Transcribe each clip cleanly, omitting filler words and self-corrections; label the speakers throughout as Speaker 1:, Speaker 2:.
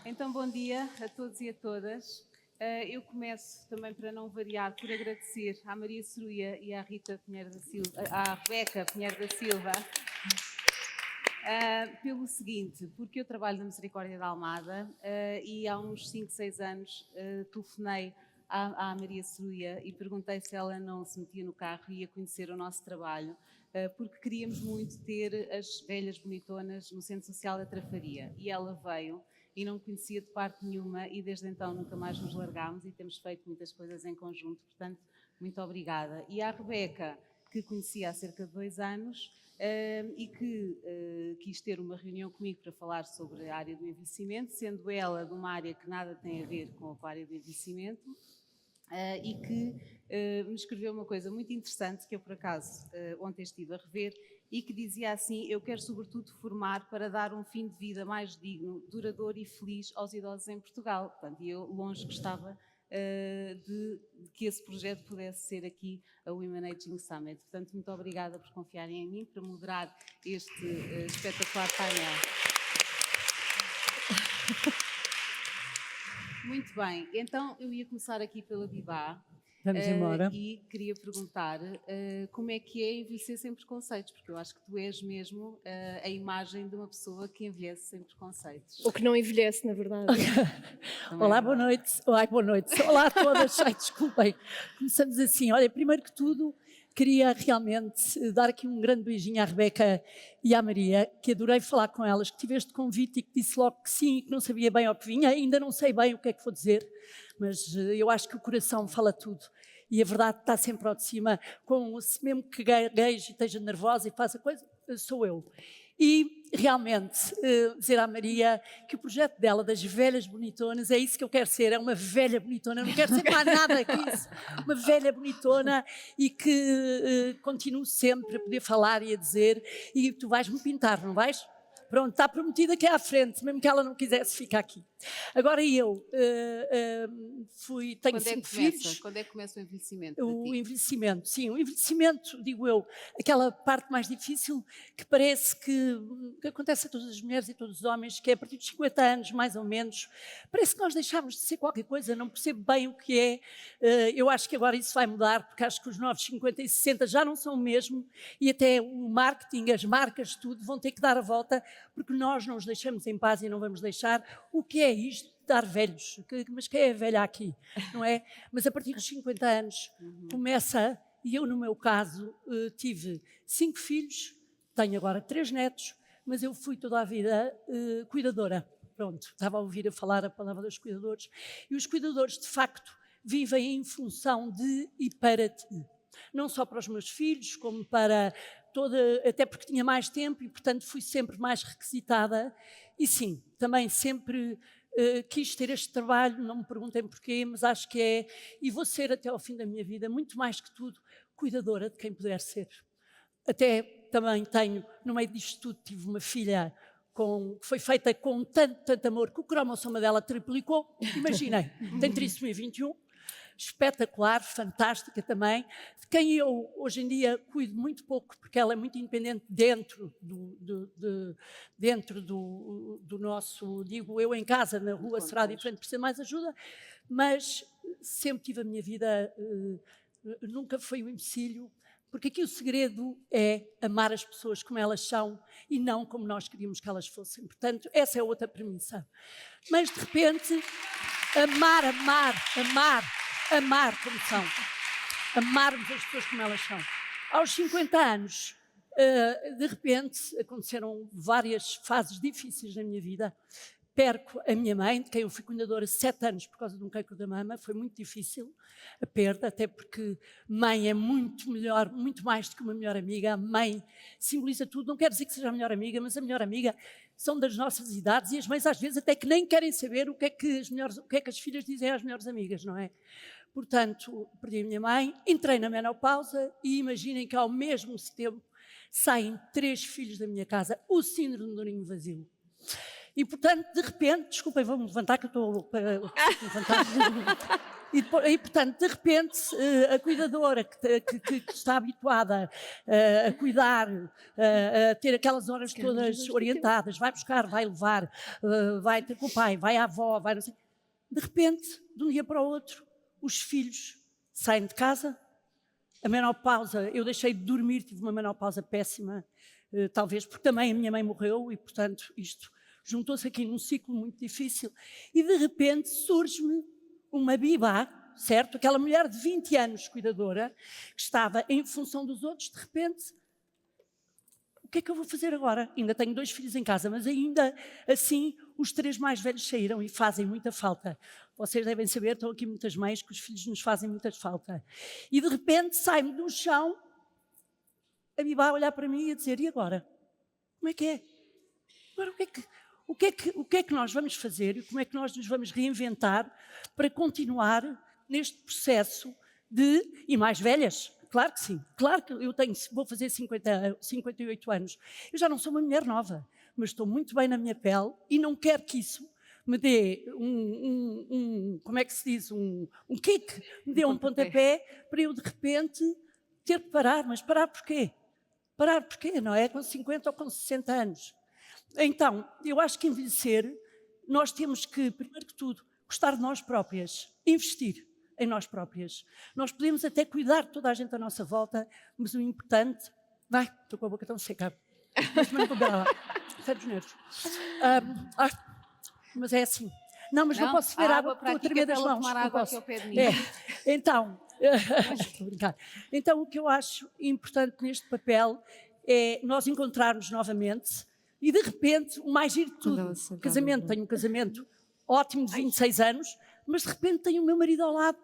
Speaker 1: Então, bom dia a todos e a todas. Eu começo também, para não variar, por agradecer à Maria Seruia e à Rita Pinheiro da Silva, à Rebeca Pinheiro da Silva, pelo seguinte, porque eu trabalho na Misericórdia da Almada e há uns 5, 6 anos telefonei à Maria Seruia e perguntei se ela não se metia no carro e ia conhecer o nosso trabalho, porque queríamos muito ter as velhas bonitonas no Centro Social da Trafaria. E ela veio e não conhecia de parte nenhuma e desde então nunca mais nos largámos e temos feito muitas coisas em conjunto, portanto, muito obrigada. E à Rebeca, que conhecia há cerca de 2 anos e que quis ter uma reunião comigo para falar sobre a área do envelhecimento, sendo ela de uma área que nada tem a ver com a área do envelhecimento, e que me escreveu uma coisa muito interessante que eu, por acaso, ontem estive a rever e que dizia assim: eu quero sobretudo formar para dar um fim de vida mais digno, duradouro e feliz aos idosos em Portugal. Portanto, e eu longe gostava de que esse projeto pudesse ser aqui a Women Aging Summit. Portanto, muito obrigada por confiarem em mim para moderar este espetacular painel. Muito bem, então eu ia começar aqui pela Bibá.
Speaker 2: Vamos embora.
Speaker 1: E queria perguntar como é que é envelhecer sem preconceitos, porque eu acho que tu és mesmo a imagem de uma pessoa que envelhece sem preconceitos.
Speaker 3: Ou que não envelhece, na verdade.
Speaker 2: Olá, boa noite. Ai, boa noite. Olá a todas. Ai, desculpem. Começamos assim. Olha, primeiro que tudo, queria realmente dar aqui um grande beijinho à Rebeca e à Maria, que adorei falar com elas, que tive este convite e que disse logo que sim, que não sabia bem ao que vinha. Ainda não sei bem o que é que vou dizer, mas eu acho que o coração fala tudo. E a verdade está sempre ao de cima, se mesmo que gagueje e esteja nervosa e faça coisa, sou eu. E realmente dizer à Maria que o projeto dela, das velhas bonitonas, é isso que eu quero ser, é uma velha bonitona, não quero ser mais nada que isso, uma velha bonitona e que continuo sempre a poder falar e a dizer, e tu vais-me pintar, não vais? Pronto, está prometida aqui à frente, mesmo que ela não quisesse ficar aqui. Agora eu tenho 5 filhos.
Speaker 1: Quando é que começa o envelhecimento?
Speaker 2: O envelhecimento, sim, o envelhecimento, digo eu, aquela parte mais difícil que parece que acontece a todas as mulheres e a todos os homens, que é a partir dos 50 anos, mais ou menos, parece que nós deixámos de ser qualquer coisa, não percebo bem o que é. Eu acho que agora isso vai mudar, porque acho que os novos 50 e 60 já não são o mesmo e até o marketing, as marcas, tudo, vão ter que dar a volta, porque nós não os deixamos em paz e não vamos deixar. O que é isto de dar velhos? Mas quem é velha aqui, não é? Mas a partir dos 50 anos começa, e eu no meu caso tive 5 filhos, tenho agora 3 netos, mas eu fui toda a vida cuidadora. Pronto, estava a ouvir a falar a palavra dos cuidadores, e os cuidadores de facto vivem em função de e para ti. Não só para os meus filhos, como para até porque tinha mais tempo e, portanto, fui sempre mais requisitada. E sim, também sempre quis ter este trabalho, não me perguntem porquê, mas acho que é, e vou ser até ao fim da minha vida, muito mais que tudo, cuidadora de quem puder ser. Até também tenho, no meio disto tudo, tive uma filha que foi feita com tanto amor que o cromossoma dela triplicou. Imaginei, tem trissomia 21. Espetacular, fantástica também, de quem eu hoje em dia cuido muito pouco, porque ela é muito independente dentro do nosso, digo eu em casa, na rua será diferente, precisa mais ajuda, mas sempre tive a minha vida, nunca foi um empecilho, porque aqui o segredo é amar as pessoas como elas são e não como nós queríamos que elas fossem. Portanto, essa é outra premissa. Mas, de repente, amar como são, amarmos as pessoas como elas são. Aos 50 anos, de repente, aconteceram várias fases difíceis na minha vida. Perco a minha mãe, de quem eu fui cuidadora 7 anos por causa de um cancro da mama, foi muito difícil a perda, até porque mãe é muito melhor, muito mais do que uma melhor amiga. A mãe simboliza tudo, não quer dizer que seja a melhor amiga, mas a melhor amiga são das nossas idades e as mães às vezes até que nem querem saber o que é que as filhas dizem às melhores amigas, não é? Portanto, perdi a minha mãe, entrei na menopausa e imaginem que ao mesmo tempo saem 3 filhos da minha casa, o síndrome do ninho vazio. E, portanto, de repente, desculpem, vou-me levantar que eu estou para levantar. E, portanto, de repente, a cuidadora que está habituada a cuidar, a ter aquelas horas todas orientadas, vai buscar, vai levar, vai ter com o pai, vai à avó, vai não sei. De repente, de um dia para o outro, os filhos saem de casa, a menopausa, eu deixei de dormir, tive uma menopausa péssima, talvez porque também a minha mãe morreu e, portanto, isto juntou-se aqui num ciclo muito difícil. E, de repente, surge-me uma Bibá, certo? Aquela mulher de 20 anos, cuidadora, que estava em função dos outros, de repente, o que é que eu vou fazer agora? Ainda tenho 2 filhos em casa, mas ainda assim os 3 mais velhos saíram e fazem muita falta. Vocês devem saber, estão aqui muitas mães, que os filhos nos fazem muita falta. E de repente sai-me do chão a Bibá a olhar para mim e a dizer, e agora? Como é que é? Agora o que é que nós vamos fazer e como é que nós nos vamos reinventar para continuar neste processo de... E mais velhas? Claro que sim. Claro que eu vou fazer 58 anos. Eu já não sou uma mulher nova, mas estou muito bem na minha pele e não quero que isso me dê como é que se diz? Um kick, me dê um pontapé para eu de repente ter que parar. Mas parar porquê? Parar porquê? Não é com 50 ou com 60 anos. Então, eu acho que envelhecer, nós temos que, primeiro que tudo, gostar de nós próprias, investir em nós próprias. Nós podemos até cuidar de toda a gente à nossa volta, mas o importante... Vai, estou com a boca tão seca. Mas também não vou beber lá. Sai dos nervos. Mas é assim. Não, mas não posso beber água porque estou a tremer das mãos.
Speaker 1: Tomar água aqui ao pé de mim.
Speaker 2: Então, estou a brincar. Então, o que eu acho importante neste papel é nós encontrarmos novamente e, de repente, o mais giro de tudo, casamento. Tenho um casamento ótimo de 26 anos, mas de repente tenho o meu marido ao lado,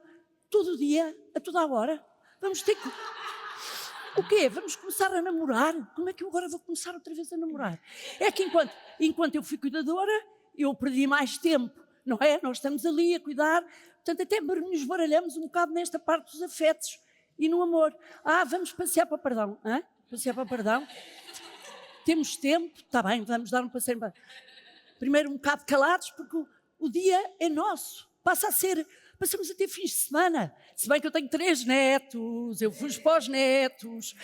Speaker 2: todo dia, a toda a hora. Vamos ter que... O quê? Vamos começar a namorar? Como é que eu agora vou começar outra vez a namorar? É que enquanto eu fui cuidadora, eu perdi mais tempo, não é? Nós estamos ali a cuidar, portanto até nos baralhamos um bocado nesta parte dos afetos e no amor. Vamos passear para o Pardão, hein? Passear para o Pardão? Temos tempo? Está bem, vamos dar um passeio. Primeiro um bocado calados, porque o dia é nosso, passamos a ter fins de semana. Se bem que eu tenho 3 netos, eu fujo para os netos,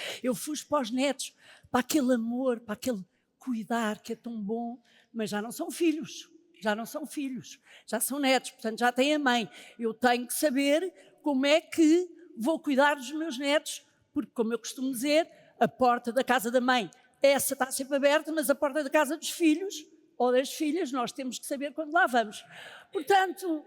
Speaker 2: para aquele amor, para aquele cuidar que é tão bom, mas já não são filhos, já são netos, portanto já têm a mãe. Eu tenho que saber como é que vou cuidar dos meus netos, porque, como eu costumo dizer, a porta da casa da mãe, essa está sempre aberta, mas a porta da casa dos filhos ou das filhas, nós temos que saber quando lá vamos. Portanto,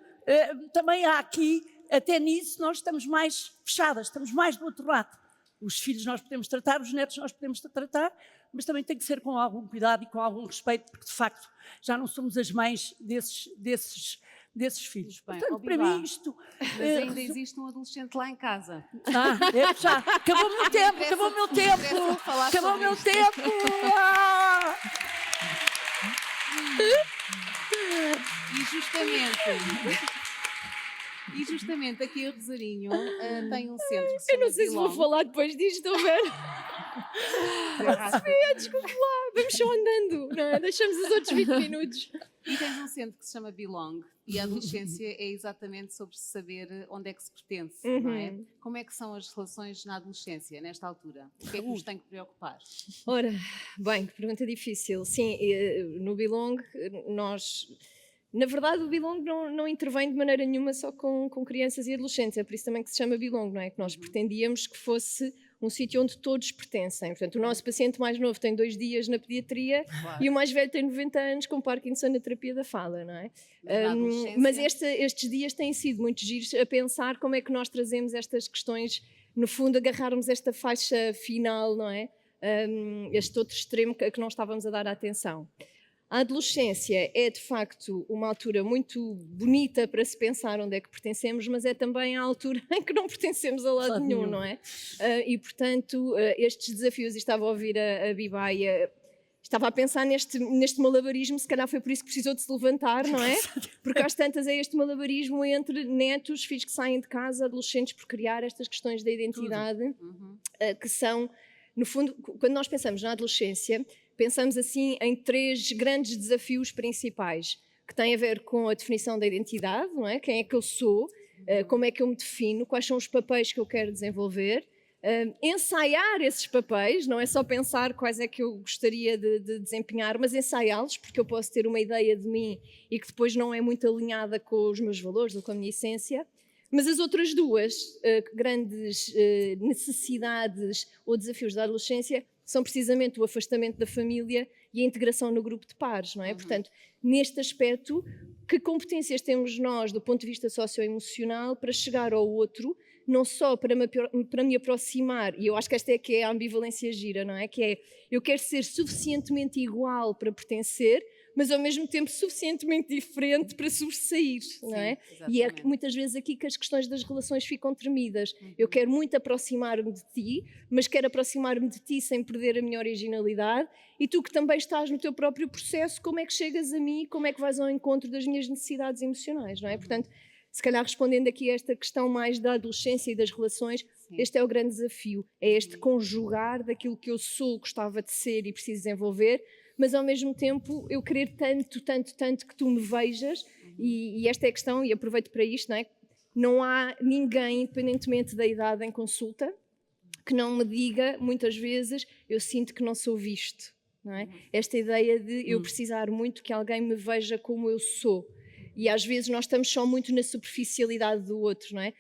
Speaker 2: também há aqui, até nisso, nós estamos mais fechadas, estamos mais do outro lado. Os filhos nós podemos tratar, os netos nós podemos tratar, mas também tem que ser com algum cuidado e com algum respeito, porque de facto já não somos as mães desses filhos.
Speaker 1: Bem,
Speaker 2: portanto, para mim isto...
Speaker 1: Mas ainda existe um adolescente lá em casa.
Speaker 2: Já, acabou o meu tempo, acabou o meu tempo. E justamente aqui a Rosarinho tem um centro que se chama
Speaker 3: Eu não sei se vou falar depois disto, ver. Sofia, desculpa lá, vamos só andando, não é? Deixamos os outros 20 minutos.
Speaker 1: E tens um centro que se chama Belong, e a adolescência é exatamente sobre saber onde é que se pertence, não é? Como é que são as relações na adolescência, nesta altura? O que é que nos tem que preocupar?
Speaker 3: Ora, bem, que pergunta difícil. Sim, no Belong nós... Na verdade, o Belong não intervém de maneira nenhuma só com crianças e adolescentes, é por isso também que se chama Belong, não é? Que nós pretendíamos que fosse um sítio onde todos pertencem. Portanto, o nosso paciente mais novo tem 2 dias na pediatria e o mais velho tem 90 anos com Parkinson na terapia da fala, não é? Mas estes dias têm sido muito giros a pensar como é que nós trazemos estas questões, no fundo, agarrarmos esta faixa final, não é? Este outro extremo a que não estávamos a dar atenção. A adolescência é, de facto, uma altura muito bonita para se pensar onde é que pertencemos, mas é também a altura em que não pertencemos a lado nenhum, não é? E, portanto, estes desafios, e estava a ouvir a Bibaia, estava a pensar neste malabarismo, se calhar foi por isso que precisou de se levantar, não é? Porque às tantas é este malabarismo entre netos, filhos que saem de casa, adolescentes por criar estas questões da identidade, que são, no fundo, quando nós pensamos na adolescência, pensamos assim em 3 grandes desafios principais, que têm a ver com a definição da identidade, não é? Quem é que eu sou? como é que eu me defino, quais são os papéis que eu quero desenvolver, ensaiar esses papéis, não é só pensar quais é que eu gostaria de desempenhar, mas ensaiá-los, porque eu posso ter uma ideia de mim e que depois não é muito alinhada com os meus valores ou com a minha essência. Mas as outras duas grandes necessidades ou desafios da adolescência são precisamente o afastamento da família e a integração no grupo de pares, não é? Portanto, neste aspecto, que competências temos nós do ponto de vista socioemocional para chegar ao outro, não só para me aproximar, e eu acho que esta é que é a ambivalência gira, não é? Que é, eu quero ser suficientemente igual para pertencer, mas ao mesmo tempo suficientemente diferente para sobressair, não é? E é muitas vezes aqui que as questões das relações ficam tremidas. Eu quero muito aproximar-me de ti, mas quero aproximar-me de ti sem perder a minha originalidade, e tu que também estás no teu próprio processo, como é que chegas a mim, como é que vais ao encontro das minhas necessidades emocionais, não é? Portanto, se calhar respondendo aqui a esta questão mais da adolescência e das relações, este é o grande desafio, é este conjugar daquilo que eu sou, gostava de ser e preciso desenvolver, mas ao mesmo tempo eu querer tanto que tu me vejas, e esta é a questão, e aproveito para isto, não é? Não há ninguém, independentemente da idade em consulta, que não me diga, muitas vezes, eu sinto que não sou visto, não é? Esta ideia de eu precisar muito que alguém me veja como eu sou. E às vezes nós estamos só muito na superficialidade do outro, não é?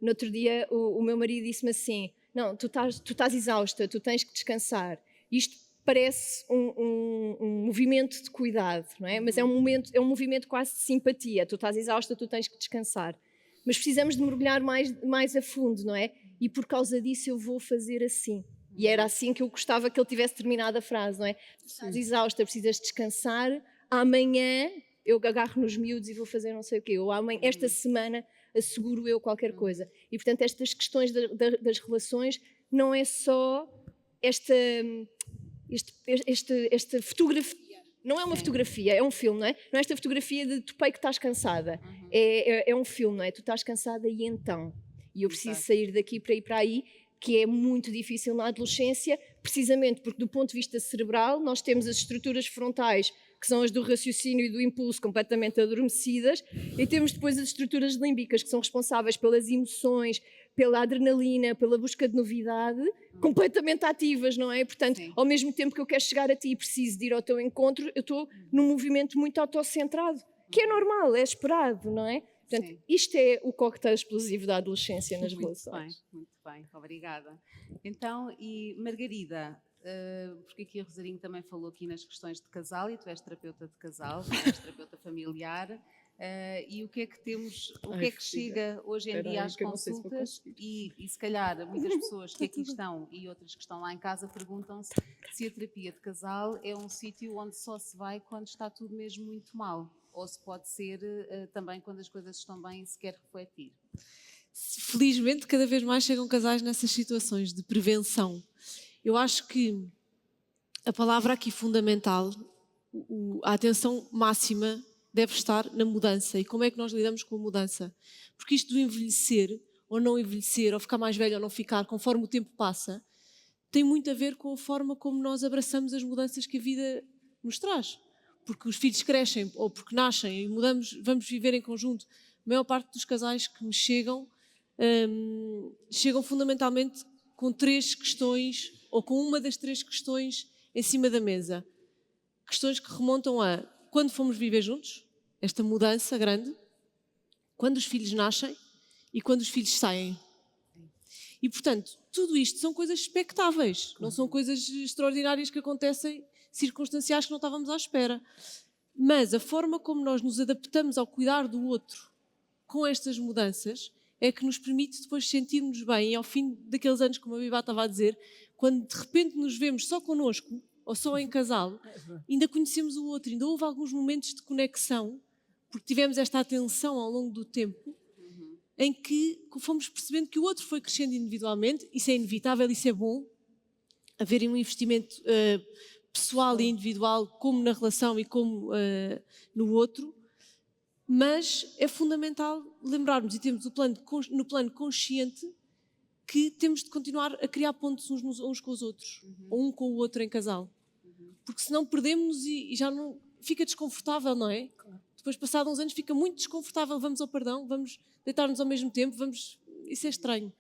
Speaker 3: No outro dia, o meu marido disse-me assim, não, tu estás exausta, tu tens que descansar. Isto parece um movimento de cuidado, não é? Mas é um movimento quase de simpatia. Tu estás exausta, tu tens que descansar. Mas precisamos de mergulhar mais a fundo, não é? E por causa disso eu vou fazer assim. E era assim que eu gostava que ele tivesse terminado a frase, não é? Tu estás exausta, precisas descansar, amanhã eu agarro nos miúdos e vou fazer não sei o quê. Ou amanhã, esta semana asseguro eu qualquer coisa. E portanto estas questões das relações não é só esta fotografia, não é uma fotografia, é um filme, não é? Não é esta fotografia de topei que estás cansada, é um filme, não é? Tu estás cansada e então? E eu preciso sair daqui para ir para aí, que é muito difícil na adolescência, precisamente porque do ponto de vista cerebral nós temos as estruturas frontais, que são as do raciocínio e do impulso, completamente adormecidas, e temos depois as estruturas límbicas, que são responsáveis pelas emoções, pela adrenalina, pela busca de novidade, completamente ativas, não é? Portanto, ao mesmo tempo que eu quero chegar a ti e preciso de ir ao teu encontro, eu estou num movimento muito autocentrado, que é normal, é esperado, não é? Portanto, isto é o coquetel explosivo da adolescência nas relações.
Speaker 1: Muito bem, obrigada. Então, e Margarida, porque aqui a Rosarinho também falou aqui nas questões de casal, e tu és terapeuta de casal, és terapeuta familiar, e o que é que temos, o que é que chega hoje em dia às consultas, e se calhar muitas pessoas que aqui estão e outras que estão lá em casa perguntam-se se a terapia de casal é um sítio onde só se vai quando está tudo mesmo muito mal, ou se pode ser também quando as coisas estão bem e se quer refletir.
Speaker 4: Felizmente cada vez mais chegam casais nessas situações de prevenção. Eu acho que a palavra aqui fundamental, a atenção máxima deve estar na mudança. E como é que nós lidamos com a mudança? Porque isto do envelhecer, ou não envelhecer, ou ficar mais velho ou não ficar, conforme o tempo passa, tem muito a ver com a forma como nós abraçamos as mudanças que a vida nos traz. Porque os filhos crescem, ou porque nascem e vamos viver em conjunto. A maior parte dos casais que me chegam fundamentalmente com 3 questões, ou com uma das 3 questões em cima da mesa. Questões que remontam a quando fomos viver juntos, esta mudança grande, quando os filhos nascem e quando os filhos saem. E, portanto, tudo isto são coisas expectáveis, não são coisas extraordinárias que acontecem, circunstanciais que não estávamos à espera. Mas a forma como nós nos adaptamos ao cuidar do outro com estas mudanças é que nos permite depois sentirmos bem, e ao fim daqueles anos, como a Bibá estava a dizer, quando de repente nos vemos só connosco, ou só em casal, ainda conhecemos o outro, ainda houve alguns momentos de conexão, porque tivemos esta atenção ao longo do tempo, em que fomos percebendo que o outro foi crescendo individualmente, isso é inevitável, isso é bom, haver um investimento pessoal e individual, como na relação e como no outro, mas é fundamental lembrarmos e termos no plano consciente que temos de continuar a criar pontos uns com os outros, ou um com o outro em casal. Porque senão perdemos-nos e já não fica desconfortável, não é? Claro. depois, passados uns anos, fica muito desconfortável. Vamos ao perdão, vamos deitar-nos ao mesmo tempo, isso é estranho.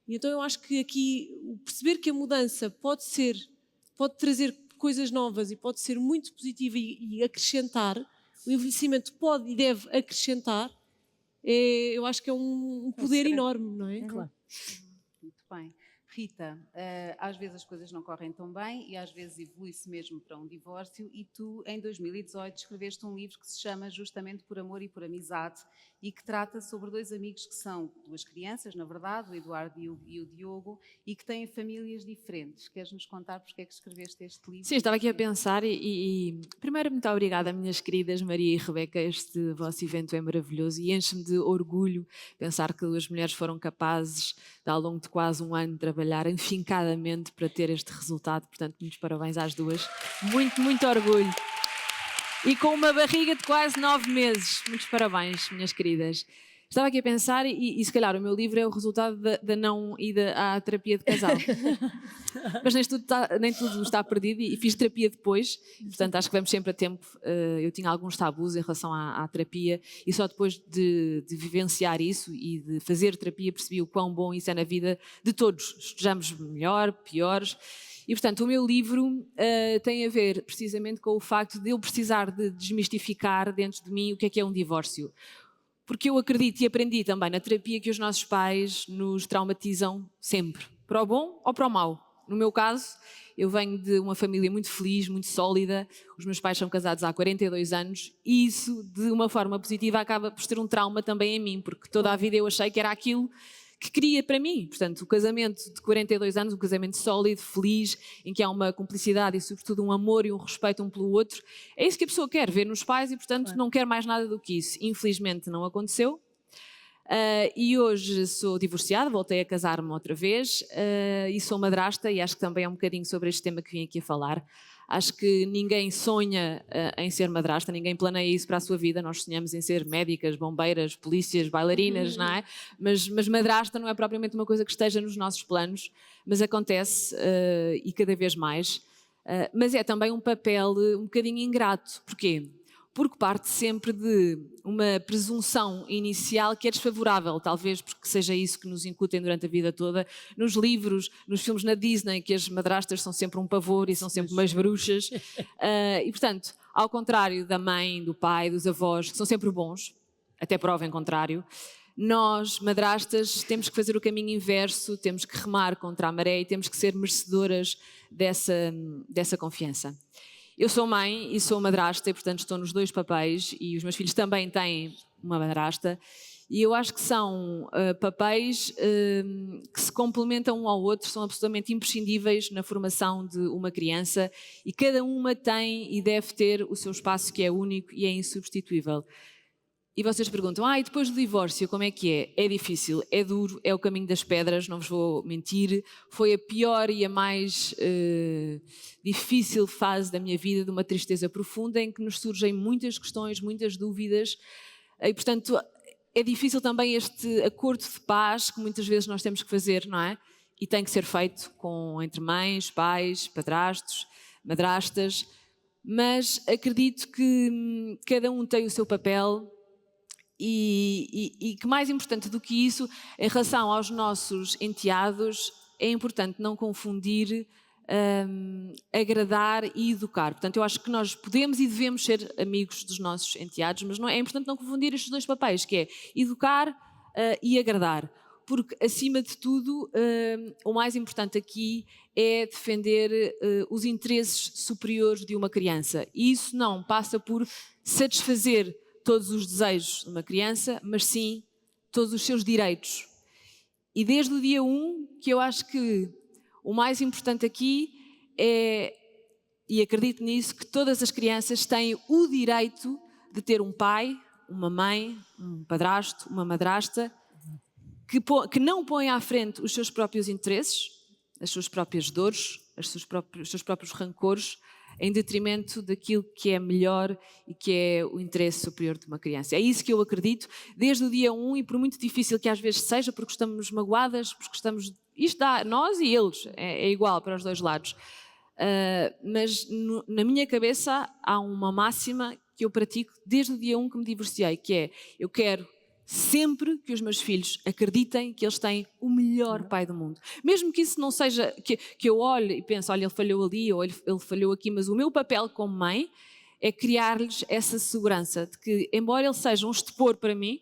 Speaker 4: E então eu acho que aqui perceber que a mudança pode trazer coisas novas e pode ser muito positiva e acrescentar, o envelhecimento pode e deve acrescentar, eu acho que é um poder enorme, não é?
Speaker 2: Claro.
Speaker 1: Muito bem. Rita, às vezes as coisas não correm tão bem e às vezes evolui-se mesmo para um divórcio, e tu, em 2018, escreveste um livro que se chama justamente Por Amor e por Amizade e que trata sobre dois amigos que são duas crianças, na verdade, o Eduardo e o Diogo, e que têm famílias diferentes. Queres-nos contar porque é que escreveste este livro?
Speaker 5: Sim, estava aqui a pensar e primeiro muito obrigada, minhas queridas Maria e Rebeca, este vosso evento é maravilhoso e enche-me de orgulho pensar que duas mulheres foram capazes de, ao longo de quase um ano, trabalhar afincadamente para ter este resultado, portanto muitos parabéns às duas, muito orgulho. E com uma barriga de quase 9 meses. Muitos parabéns, minhas queridas. Estava aqui a pensar e se calhar o meu livro é o resultado da não ida à terapia de casal. Mas nem tudo está perdido e fiz terapia depois, portanto acho que vamos sempre a tempo. Eu tinha alguns tabus em relação à terapia e só depois de vivenciar isso e de fazer terapia percebi o quão bom isso é na vida de todos. Estejamos melhor, piores. E, portanto, o meu livro tem a ver precisamente com o facto de eu precisar de desmistificar dentro de mim o que é um divórcio. Porque eu acredito e aprendi também na terapia que os nossos pais nos traumatizam sempre, para o bom ou para o mau. No meu caso, eu venho de uma família muito feliz, muito sólida, os meus pais são casados há 42 anos e isso, de uma forma positiva, acaba por ter um trauma também em mim, porque toda a vida eu achei que era aquilo que queria para mim. Portanto, o casamento de 42 anos, um casamento sólido, feliz, em que há uma cumplicidade e, sobretudo, um amor e um respeito um pelo outro, é isso que a pessoa quer ver nos pais e, portanto, não quer mais nada do que isso. Infelizmente, não aconteceu. E hoje sou divorciada, voltei a casar-me outra vez e sou madrasta e acho que também é um bocadinho sobre este tema que vim aqui a falar. Acho que ninguém sonha em ser madrasta, ninguém planeia isso para a sua vida. Nós sonhamos em ser médicas, bombeiras, polícias, bailarinas, não é? Mas madrasta não é propriamente uma coisa que esteja nos nossos planos, mas acontece e cada vez mais. Mas é também um papel um bocadinho ingrato. Porquê? Porque parte sempre de uma presunção inicial que é desfavorável, talvez porque seja isso que nos incutem durante a vida toda. Nos livros, nos filmes na Disney, que as madrastas são sempre um pavor e são sempre umas bruxas. E, portanto, ao contrário da mãe, do pai, dos avós, que são sempre bons, até prova em contrário, nós, madrastas, temos que fazer o caminho inverso, temos que remar contra a maré e temos que ser merecedoras dessa confiança. Eu sou mãe e sou madrasta e, portanto, estou nos dois papéis e os meus filhos também têm uma madrasta e eu acho que são papéis que se complementam um ao outro, são absolutamente imprescindíveis na formação de uma criança e cada uma tem e deve ter o seu espaço que é único e é insubstituível. E vocês perguntam, e depois do divórcio, como é que é? É difícil, é duro, é o caminho das pedras, não vos vou mentir. Foi a pior e a mais difícil fase da minha vida, de uma tristeza profunda, em que nos surgem muitas questões, muitas dúvidas. E, portanto, é difícil também este acordo de paz que muitas vezes nós temos que fazer, não é? E tem que ser feito entre mães, pais, padrastos, madrastas. Mas acredito que cada um tem o seu papel. E que mais importante do que isso, em relação aos nossos enteados, é importante não confundir agradar e educar. Portanto, eu acho que nós podemos e devemos ser amigos dos nossos enteados, mas é importante não confundir estes dois papéis, que é educar e agradar. Porque, acima de tudo, o mais importante aqui é defender os interesses superiores de uma criança. E isso não passa por satisfazer todos os desejos de uma criança, mas sim todos os seus direitos. E desde o dia 1, que eu acho que o mais importante aqui é, e acredito nisso, que todas as crianças têm o direito de ter um pai, uma mãe, um padrasto, uma madrasta, que não põe à frente os seus próprios interesses, as suas próprias dores, os seus próprios rancores, em detrimento daquilo que é melhor e que é o interesse superior de uma criança. É isso que eu acredito, desde o dia 1, e por muito difícil que às vezes seja, porque estamos magoadas, porque estamos... Isto dá, nós e eles, é igual para os dois lados. Mas na minha cabeça há uma máxima que eu pratico desde o dia 1 que me divorciei, que é, eu quero sempre que os meus filhos acreditem que eles têm o melhor pai do mundo. Mesmo que isso não seja, que eu olhe e pense, olha, ele falhou ali ou ele falhou aqui, mas o meu papel como mãe é criar-lhes essa segurança de que, embora ele seja um estupor para mim,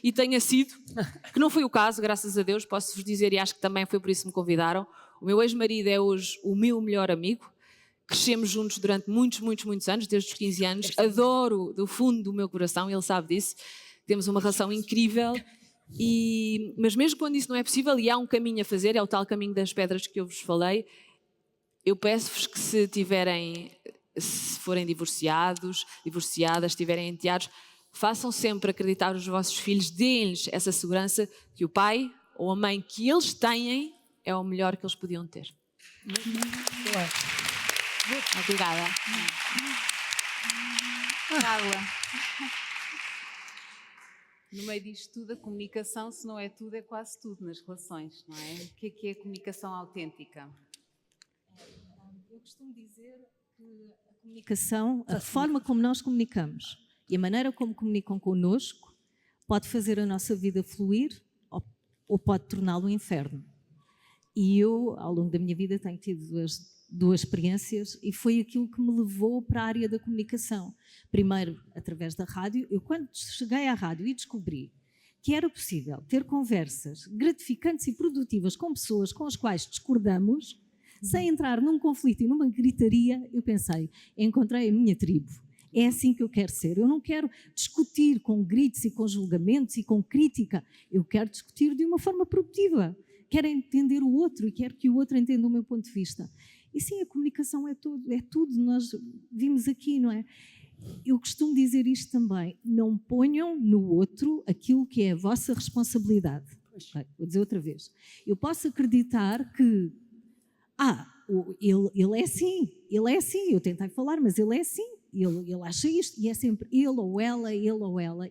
Speaker 5: e tenha sido, que não foi o caso, graças a Deus, posso-vos dizer, e acho que também foi por isso que me convidaram, o meu ex-marido é hoje o meu melhor amigo, crescemos juntos durante muitos, muitos, muitos anos, desde os 15 anos, adoro do fundo do meu coração, ele sabe disso, temos uma relação incrível, mas mesmo quando isso não é possível, e há um caminho a fazer, é o tal caminho das pedras que eu vos falei, eu peço-vos que se forem divorciadas, tiverem enteados, façam sempre acreditar os vossos filhos, deem-lhes essa segurança que o pai ou a mãe que eles têm é o melhor que eles podiam ter. Obrigada.
Speaker 1: Carla. No meio disto tudo, a comunicação, se não é tudo, é quase tudo nas relações, não é? O que é a comunicação autêntica?
Speaker 6: Eu costumo dizer que a comunicação, a forma como nós comunicamos e a maneira como comunicam connosco pode fazer a nossa vida fluir ou pode torná-lo um inferno. E eu, ao longo da minha vida, tenho tido duas experiências e foi aquilo que me levou para a área da comunicação. Primeiro, através da rádio. Eu, quando cheguei à rádio e descobri que era possível ter conversas gratificantes e produtivas com pessoas com as quais discordamos, sem entrar num conflito e numa gritaria, eu pensei, encontrei a minha tribo. É assim que eu quero ser. Eu não quero discutir com gritos e com julgamentos e com crítica. Eu quero discutir de uma forma produtiva. Quero entender o outro e quero que o outro entenda o meu ponto de vista. E sim, a comunicação é tudo. Nós vimos aqui, não é? Eu costumo dizer isto também. Não ponham no outro aquilo que é a vossa responsabilidade. Vou dizer outra vez. Eu posso acreditar que ele é assim, eu tentei falar, mas ele é assim, ele acha isto, e é sempre ele ou ela, e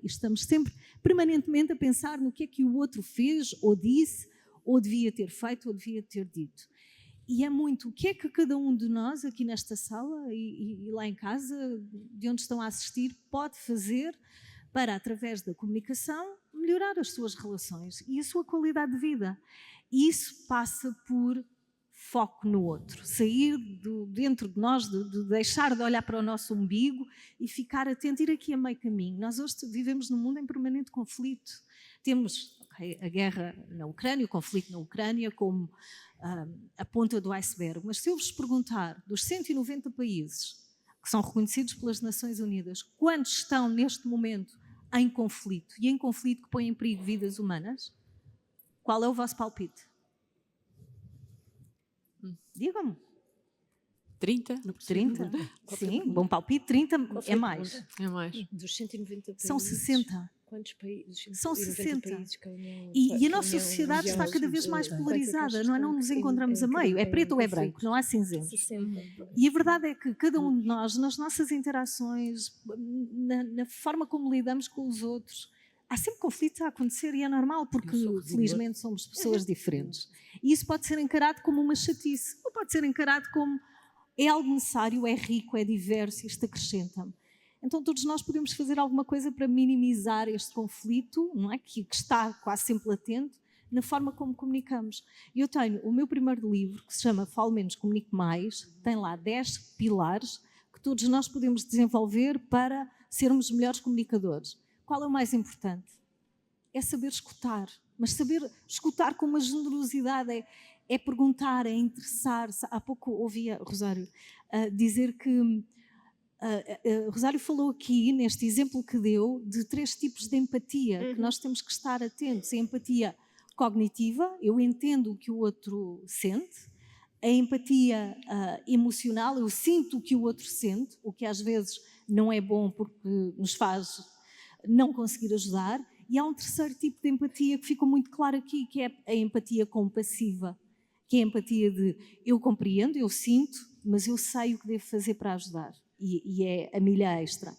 Speaker 6: estamos sempre permanentemente a pensar no que é que o outro fez, ou disse, ou devia ter feito, ou devia ter dito. E é muito o que é que cada um de nós, aqui nesta sala e lá em casa, de onde estão a assistir, pode fazer para, através da comunicação, melhorar as suas relações e a sua qualidade de vida. E isso passa por foco no outro, sair dentro de nós, de deixar de olhar para o nosso umbigo e ficar atento, ir aqui a meio caminho. Nós hoje vivemos num mundo em permanente conflito. Temos a guerra na Ucrânia, o conflito na Ucrânia como a ponta do iceberg, mas se eu vos perguntar, dos 190 países que são reconhecidos pelas Nações Unidas, quantos estão neste momento em conflito, e em conflito que põe em perigo vidas humanas, qual é o vosso palpite? Digam-me.
Speaker 5: 30?
Speaker 6: 30? Sim, bom palpite. 30 é mais.
Speaker 5: É mais.
Speaker 3: Dos 190 países.
Speaker 6: São 60.
Speaker 3: Quantos países?
Speaker 6: São 60.
Speaker 3: Países que a União,
Speaker 6: E a nossa sociedade está cada vez mais polarizada, não nos encontramos a meio. É preto ou é branco, não há cinzento.
Speaker 3: 60.
Speaker 6: E a verdade é que cada um de nós, nas nossas interações, na forma como lidamos com os outros, há sempre conflitos a acontecer e é normal, porque felizmente somos pessoas diferentes. E isso pode ser encarado como uma chatice, ou pode ser encarado como é algo necessário, é rico, é diverso, isto acrescenta-me. Então todos nós podemos fazer alguma coisa para minimizar este conflito, não é? que está quase sempre latente, na forma como comunicamos. Eu tenho o meu primeiro livro, que se chama Falo Menos, Comunique Mais, tem lá 10 pilares que todos nós podemos desenvolver para sermos melhores comunicadores. Qual é o mais importante? É saber escutar, mas saber escutar com uma generosidade, é perguntar, é interessar-se. Há pouco ouvi a Rosário dizer que Rosário falou aqui, neste exemplo que deu, de 3 tipos de empatia, que nós temos que estar atentos. A empatia cognitiva, eu entendo o que o outro sente. A empatia emocional, eu sinto o que o outro sente, o que às vezes não é bom porque nos faz não conseguir ajudar. E há um terceiro tipo de empatia que ficou muito claro aqui, que é a empatia compassiva, que é a empatia de eu compreendo, eu sinto, mas eu sei o que devo fazer para ajudar. E é a milha extra.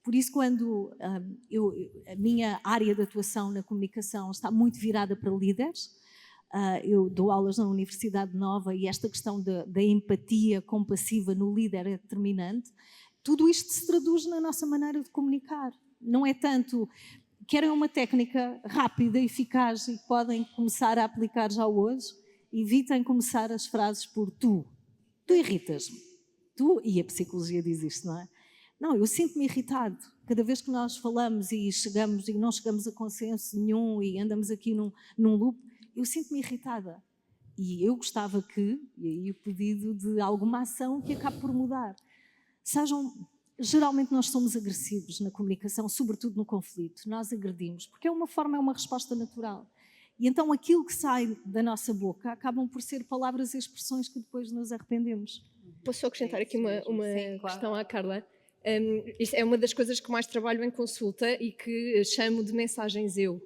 Speaker 6: Por isso, quando a minha área de atuação na comunicação está muito virada para líderes, eu dou aulas na Universidade Nova e esta questão da empatia compassiva no líder é determinante. tudo isto se traduz na nossa maneira de comunicar. Não é tanto, querem uma técnica rápida, eficaz e que podem começar a aplicar já hoje, evitem começar as frases por tu. Tu irritas-me. Tu, e a psicologia diz isto, não é? Não, eu sinto-me irritado. Cada vez que nós falamos e chegamos e não chegamos a consenso nenhum e andamos aqui num loop, eu sinto-me irritada. E eu gostava que, e aí o pedido de alguma ação que acabe por mudar. Geralmente nós somos agressivos na comunicação, sobretudo no conflito. Nós agredimos, porque é uma resposta natural. E então aquilo que sai da nossa boca acabam por ser palavras e expressões que depois nos arrependemos.
Speaker 3: Posso só acrescentar aqui uma
Speaker 1: Sim, claro.
Speaker 3: questão à Carla? Isto é uma das coisas que mais trabalho em consulta e que chamo de mensagens eu.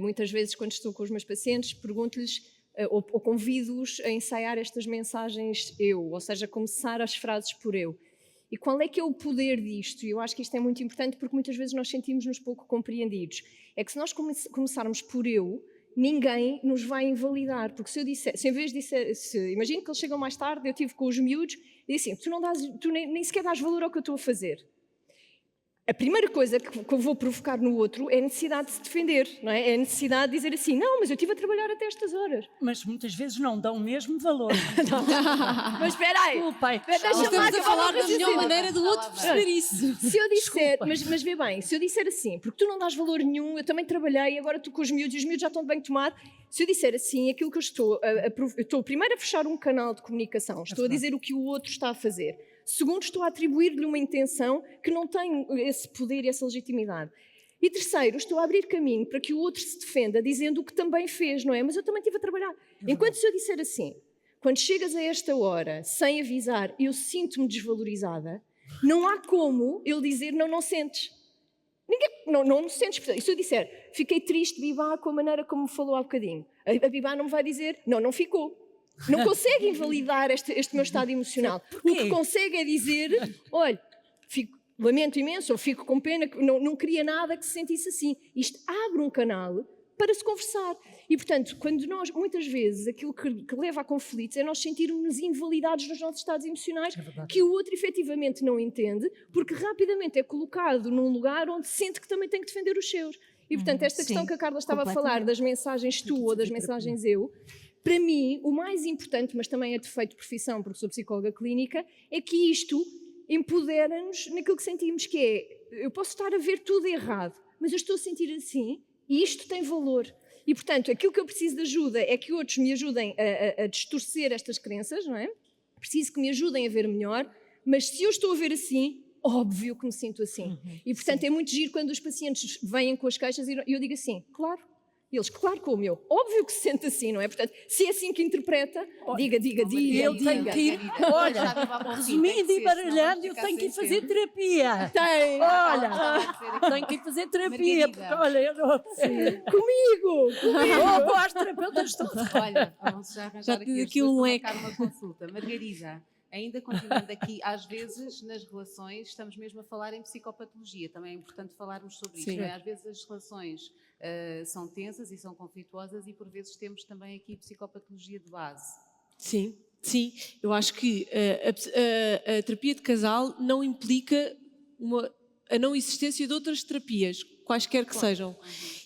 Speaker 3: Muitas vezes, quando estou com os meus pacientes, pergunto-lhes ou convido-os a ensaiar estas mensagens eu, ou seja, começar as frases por eu. E qual é que é o poder disto? E eu acho que isto é muito importante porque muitas vezes nós sentimos-nos pouco compreendidos. É que se nós começarmos por eu, ninguém nos vai invalidar, porque se eu disser, se em vez de disser, imagino que eles chegam mais tarde, eu estive com os miúdos, e assim, tu nem sequer dás valor ao que eu estou a fazer. A primeira coisa que eu vou provocar no outro é a necessidade de se defender, não é? É a necessidade de dizer assim, não, mas eu estive a trabalhar até estas horas.
Speaker 2: Mas muitas vezes não dão o mesmo valor.
Speaker 3: Mas espera aí,
Speaker 2: Desculpem.
Speaker 3: deixa-me lá
Speaker 4: Estamos a
Speaker 3: acabar
Speaker 4: falar
Speaker 3: o
Speaker 4: da melhor
Speaker 3: raciocínio.
Speaker 4: maneira do outro perceber isso.
Speaker 3: Se eu disser,
Speaker 2: Desculpa.
Speaker 3: mas vê bem, se eu disser assim, porque tu não dás valor nenhum, eu também trabalhei, agora estou com os miúdos e os miúdos já estão de bem tomado. Se eu disser assim, aquilo que eu estou primeiro a fechar um canal de comunicação, estou a dizer o que o outro está a fazer. Segundo, estou a atribuir-lhe uma intenção que não tem esse poder e essa legitimidade. E terceiro, estou a abrir caminho para que o outro se defenda dizendo o que também fez, não é? Mas eu também estive a trabalhar. Enquanto se eu disser assim, quando chegas a esta hora, sem avisar, eu sinto-me desvalorizada, não há como ele dizer não sentes. Não sentes. E se eu disser, fiquei triste, Bibá, com a maneira como me falou há bocadinho, a Bibá não me vai dizer, não ficou. Não consegue invalidar este meu estado emocional. O que consegue é dizer, olha, lamento imenso, ou fico com pena, não queria nada que se sentisse assim. Isto abre um canal para se conversar. E, portanto, quando nós, muitas vezes, aquilo que leva a conflitos é nós sentirmos invalidados nos nossos estados emocionais, que o outro efetivamente não entende, porque rapidamente é colocado num lugar onde sente que também tem que defender os seus. E, portanto, esta questão que a Carla estava a falar das mensagens tu ou das mensagens eu, para mim, o mais importante, mas também é defeito de profissão, porque sou psicóloga clínica, é que isto empodera-nos naquilo que sentimos, que é, eu posso estar a ver tudo errado, mas eu estou a sentir assim e isto tem valor. E, portanto, aquilo que eu preciso de ajuda é que outros me ajudem a distorcer estas crenças, não é? Preciso que me ajudem a ver melhor, mas se eu estou a ver assim, óbvio que me sinto assim. E, portanto, é muito giro quando os pacientes vêm com as queixas e eu digo assim, claro. E eles, claro, como eu. Óbvio que se sente assim, não é? Portanto, se é assim que interpreta, diga.
Speaker 2: Eu tenho que ir, olha, resumindo e baralhando, eu tenho que ir fazer terapia.
Speaker 3: Tem.
Speaker 2: Olha, tenho que ir fazer terapia, porque olha, eu não...
Speaker 3: Comigo!
Speaker 2: Eu gosto de terapeutas todos.
Speaker 1: Olha, vamos já arranjar
Speaker 4: tive
Speaker 1: aqui
Speaker 4: aqui
Speaker 1: as duas
Speaker 4: um
Speaker 1: para
Speaker 4: leque.
Speaker 1: marcar uma consulta. Margarida, ainda continuando aqui, às vezes nas relações estamos mesmo a falar em psicopatologia, também é importante falarmos sobre isso,
Speaker 4: Sim.
Speaker 1: não é? Às vezes as relações são tensas e são conflituosas e por vezes temos também aqui psicopatologia de base.
Speaker 4: Sim. Eu acho que a terapia de casal não implica a não existência de outras terapias, quaisquer que sejam.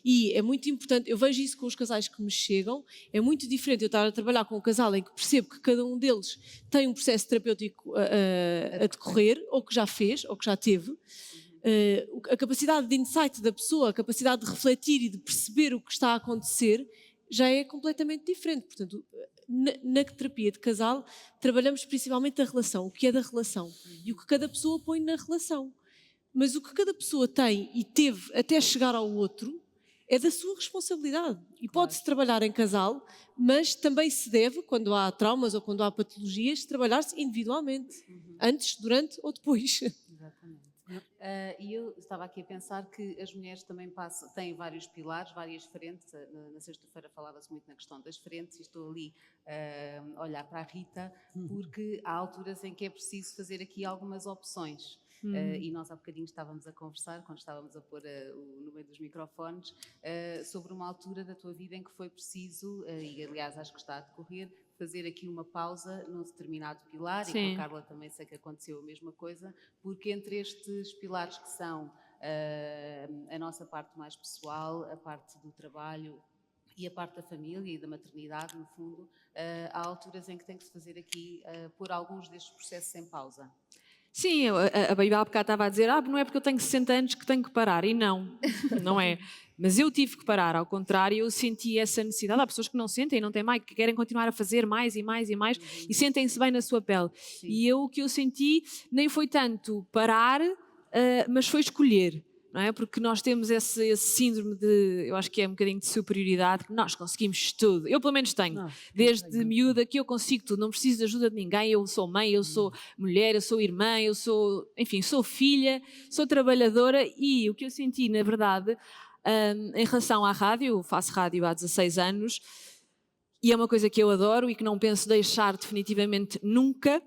Speaker 4: E é muito importante, eu vejo isso com os casais que me chegam, é muito diferente eu estar a trabalhar com um casal em que percebo que cada um deles tem um processo terapêutico a decorrer, ou que já fez, ou que já teve. A capacidade de insight da pessoa, a capacidade de refletir e de perceber o que está a acontecer já é completamente diferente. Portanto, na terapia de casal trabalhamos principalmente a relação, o que é da relação e o que cada pessoa põe na relação. Mas o que cada pessoa tem e teve até chegar ao outro é da sua responsabilidade. E pode-se trabalhar em casal, mas também se deve, quando há traumas ou quando há patologias, trabalhar-se individualmente, antes, durante ou depois.
Speaker 1: Exatamente. E eu estava aqui a pensar que as mulheres também têm vários pilares, várias frentes. Na sexta-feira falava-se muito na questão das frentes e estou ali a olhar para a Rita, porque há alturas em que é preciso fazer aqui algumas opções. E nós há bocadinho estávamos a conversar, quando estávamos a pôr no meio dos microfones, sobre uma altura da tua vida em que foi preciso, e aliás acho que está a decorrer, fazer aqui uma pausa num determinado pilar, e
Speaker 5: Sim.
Speaker 1: com a Carla também sei que aconteceu a mesma coisa, porque entre estes pilares que são a nossa parte mais pessoal, a parte do trabalho e a parte da família e da maternidade, no fundo, há alturas em que tem que se fazer aqui, pôr alguns destes processos em pausa.
Speaker 5: Sim, a Baby há bocado estava a dizer, não é porque eu tenho 60 anos que tenho que parar. E não, não é. Mas eu tive que parar, ao contrário, eu senti essa necessidade. Há pessoas que não sentem, não têm mais, que querem continuar a fazer mais e mais e mais e sentem-se bem na sua pele.
Speaker 1: Sim.
Speaker 5: E o que eu senti nem foi tanto parar, mas foi escolher. Não é? Porque nós temos esse síndrome de, eu acho que é um bocadinho de superioridade, que nós conseguimos tudo. Eu pelo menos tenho, desde miúda que eu consigo tudo, não preciso de ajuda de ninguém, eu sou mãe, eu sou mulher, eu sou irmã, eu sou, enfim, sou filha, sou trabalhadora. E o que eu senti, na verdade, em relação à rádio, eu faço rádio há 16 anos, e é uma coisa que eu adoro e que não penso deixar definitivamente nunca,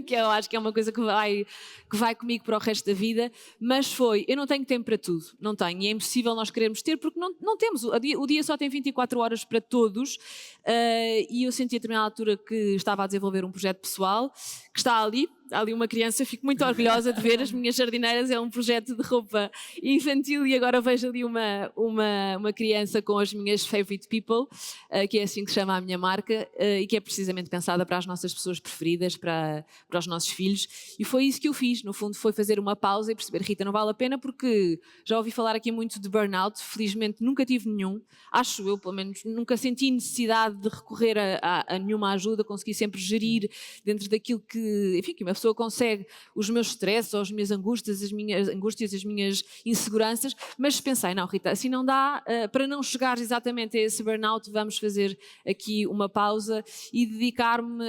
Speaker 5: que eu acho que é uma coisa que vai comigo para o resto da vida, mas eu não tenho tempo para tudo, não tenho, e é impossível nós querermos ter, porque não temos, o dia só tem 24 horas para todos, e eu senti a determinada altura que estava a desenvolver um projeto pessoal, que está ali, há ali uma criança, fico muito orgulhosa de ver, as minhas jardineiras é um projeto de roupa infantil e agora vejo ali uma criança com as minhas favorite people, que é assim que se chama a minha marca, e que é precisamente pensada para as nossas pessoas preferidas, para os nossos filhos, e foi isso que eu fiz, no fundo foi fazer uma pausa e perceber, Rita, não vale a pena, porque já ouvi falar aqui muito de burnout, felizmente nunca tive nenhum, acho eu pelo menos, nunca senti necessidade de recorrer a nenhuma ajuda, consegui sempre gerir dentro daquilo que, enfim, que uma pessoa consegue os meus stresses, ou as minhas angústias, as minhas inseguranças, mas pensei, não Rita, assim não dá, para não chegar exatamente a esse burnout, vamos fazer aqui uma pausa e dedicar-me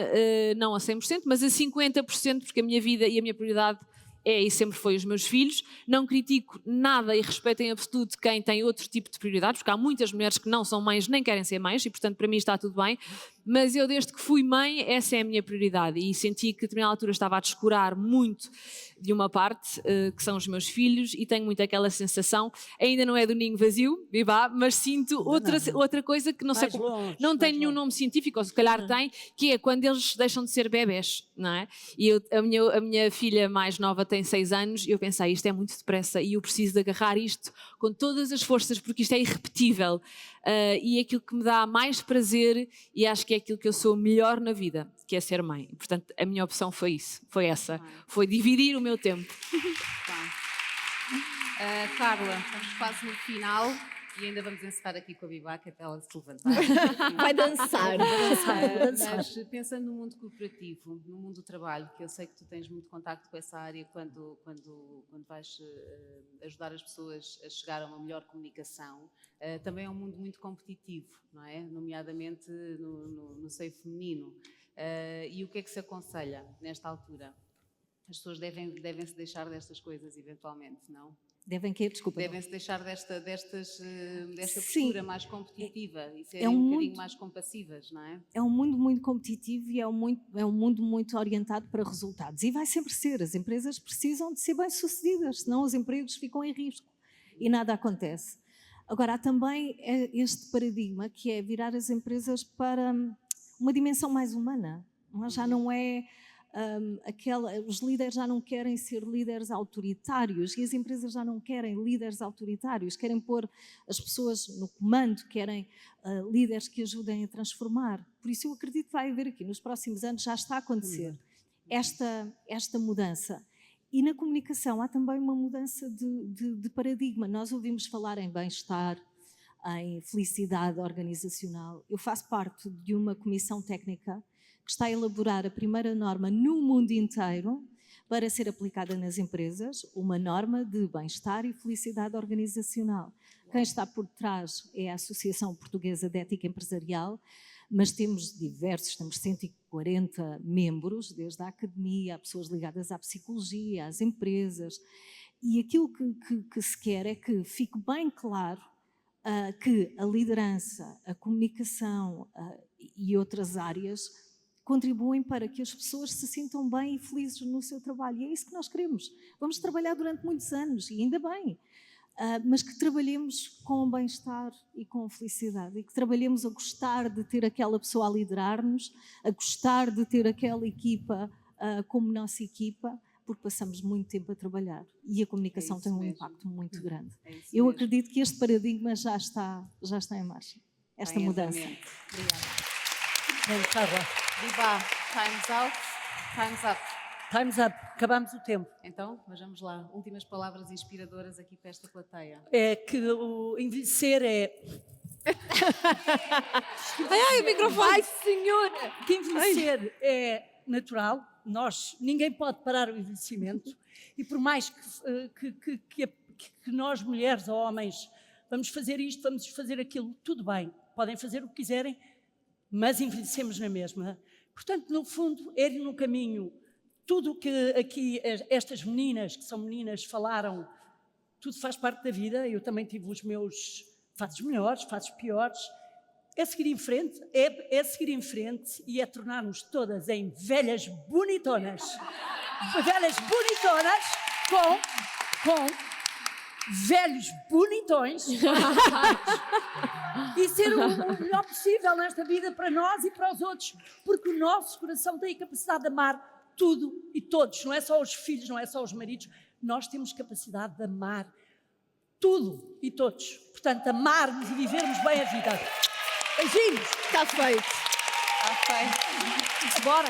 Speaker 5: não a 100%, mas a 50%, porque a minha vida e a minha prioridade e sempre foi os meus filhos. Não critico nada e respeito em absoluto quem tem outro tipo de prioridades, porque há muitas mulheres que não são mães nem querem ser mães e, portanto, para mim está tudo bem. Mas eu, desde que fui mãe, essa é a minha prioridade e senti que a determinada altura estava a descurar muito de uma parte, que são os meus filhos, e tenho muito aquela sensação, ainda não é do ninho vazio, mas sinto outra coisa que não sei, não tem nenhum nome científico, ou se calhar tem, que é quando eles deixam de ser bebés, não é? E a minha filha mais nova tem 6 anos e eu pensei, isto é muito depressa e eu preciso de agarrar isto com todas as forças porque isto é irrepetível. E é aquilo que me dá mais prazer e acho que é aquilo que eu sou melhor na vida, que é ser mãe. Portanto, a minha opção foi essa, foi dividir o meu tempo.
Speaker 1: Carla, estamos quase no final e ainda vamos encerrar aqui com a Bibaca até ela se levantar.
Speaker 3: Vai dançar.
Speaker 1: Mas pensando no mundo corporativo, no mundo do trabalho, que eu sei que tu tens muito contacto com essa área quando vais ajudar as pessoas a chegar a uma melhor comunicação, também é um mundo muito competitivo, não é? Nomeadamente no seio feminino. E o que é que se aconselha nesta altura? As pessoas devem-se deixar destas coisas eventualmente, não?
Speaker 6: Devem quê? Desculpa.
Speaker 1: Devem-se deixar desta postura mais competitiva e serem
Speaker 6: um
Speaker 1: bocadinho
Speaker 6: mundo
Speaker 1: mais compassivas, não é?
Speaker 6: É um mundo muito competitivo e é um mundo muito orientado para resultados. E vai sempre ser. As empresas precisam de ser bem-sucedidas, senão os empregos ficam em risco e nada acontece. Agora, há também este paradigma que é virar as empresas para uma dimensão mais humana. Já não é os líderes já não querem ser líderes autoritários e as empresas já não querem líderes autoritários, querem pôr as pessoas no comando, querem líderes que ajudem a transformar. Por isso eu acredito que vai haver aqui, nos próximos anos já está a acontecer esta mudança. E na comunicação há também uma mudança de paradigma. Nós ouvimos falar em bem-estar, em felicidade organizacional. Eu faço parte de uma comissão técnica que está a elaborar a primeira norma no mundo inteiro para ser aplicada nas empresas, uma norma de bem-estar e felicidade organizacional. Quem está por trás é a Associação Portuguesa de Ética Empresarial, mas temos 140 membros, desde a academia, a pessoas ligadas à psicologia, às empresas, e aquilo que se quer é que fique bem claro que a liderança, a comunicação e outras áreas contribuem para que as pessoas se sintam bem e felizes no seu trabalho. E é isso que nós queremos. Vamos trabalhar durante muitos anos, e ainda bem. mas que trabalhemos com bem-estar e com felicidade, e que trabalhemos a gostar de ter aquela pessoa a liderar-nos, a gostar de ter aquela equipa como nossa equipa, porque passamos muito tempo a trabalhar e a comunicação tem um
Speaker 1: mesmo.
Speaker 6: impacto muito grande.
Speaker 1: É isso
Speaker 6: Eu
Speaker 1: mesmo.
Speaker 6: acredito que este paradigma já está em marcha, esta
Speaker 1: Em
Speaker 6: mudança.
Speaker 1: andamento. Obrigada.
Speaker 2: Bem, Carla,
Speaker 1: Viva, time's out, time's up.
Speaker 2: time's up, acabamos o tempo.
Speaker 1: Então, mas vamos lá. Últimas palavras inspiradoras aqui para esta plateia.
Speaker 2: É que o envelhecer é...
Speaker 4: Ai, o microfone!
Speaker 3: Ai, senhora!
Speaker 2: Que envelhecer é natural, ninguém pode parar o envelhecimento, e por mais que nós, mulheres ou homens, vamos fazer isto, vamos fazer aquilo, tudo bem, podem fazer o que quiserem, mas envelhecemos na mesma. Portanto, no fundo, é ir no caminho. Tudo o que aqui estas meninas, que são meninas, falaram, tudo faz parte da vida. Eu também tive os meus fases melhores, fases piores. É seguir em frente, é seguir em frente e é tornar-nos todas em velhas bonitonas. Velhas bonitonas com velhos bonitões e ser o melhor possível nesta vida para nós e para os outros, porque o nosso coração tem a capacidade de amar tudo e todos, não é só os filhos, não é só os maridos, nós temos capacidade de amar tudo e todos, portanto amarmos e vivermos bem a vida. Beijinhos!
Speaker 3: Está feito.
Speaker 1: Está feito.
Speaker 2: Bora!